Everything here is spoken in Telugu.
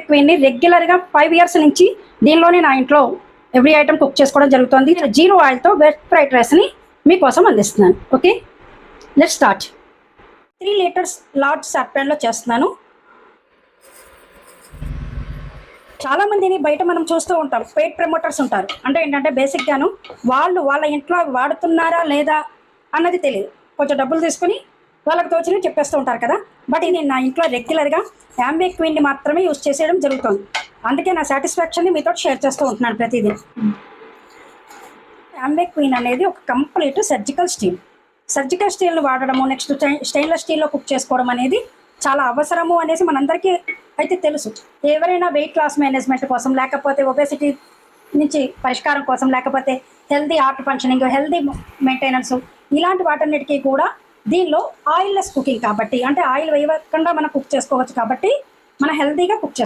క్వీన్ని రెగ్యులర్గా 5 years నుంచి దీనిలోనే నా ఇంట్లో ఎవ్రీ ఐటమ్ కుక్ చేసుకోవడం జరుగుతుంది. నేను 0 oilతో వెజ్ ఫ్రైడ్ రైస్ని మీకోసం అందిస్తున్నాను. Okay, let's start. 3 liters large saute ప్యాన్లో చేస్తున్నాను. చాలామందిని బయట మనం చూస్తూ ఉంటాం, పెయిడ్ ప్రమోటర్స్ ఉంటారు. అంటే ఏంటంటే బేసిక్గాను వాళ్ళ ఇంట్లో వాడుతున్నారా లేదా అన్నది తెలియదు. కొంచెం డబ్బులు తీసుకుని వాళ్ళకి తోచినవి చెప్పేస్తూ ఉంటారు కదా. బట్ ఇది నా ఇంట్లో రెగ్యులర్గా యాంబే క్వీన్ని మాత్రమే యూజ్ చేసేయడం జరుగుతుంది. అందుకే నా సాటిస్ఫాక్షన్ని మీతో షేర్ చేస్తూ ఉంటున్నాను ప్రతిదీ. యాంబే క్వీన్ అనేది ఒక కంప్లీట్ సర్జికల్ స్టీల్ని వాడడము, నెక్స్ట్ స్టెయిన్లెస్ స్టీల్లో కుక్ చేసుకోవడం అనేది చాలా అవసరము అనేసి మనందరికీ అయితే తెలుసు. ఎవరైనా వెయిట్ లాస్ మేనేజ్మెంట్ కోసం, లేకపోతే ఒబేసిటీ నుంచి పరిష్కారం కోసం, లేకపోతే healthy heart functioning, healthy maintenance, ఇలాంటి వాటన్నిటికీ కూడా దీనిలో ఆయిల్లెస్ కుకింగ్ కాబట్టి, అంటే ఆయిల్ వేయకుండా మనం కుక్ చేసుకోవచ్చు కాబట్టి మనం హెల్దీగా కుక్ చేసుకోవచ్చు.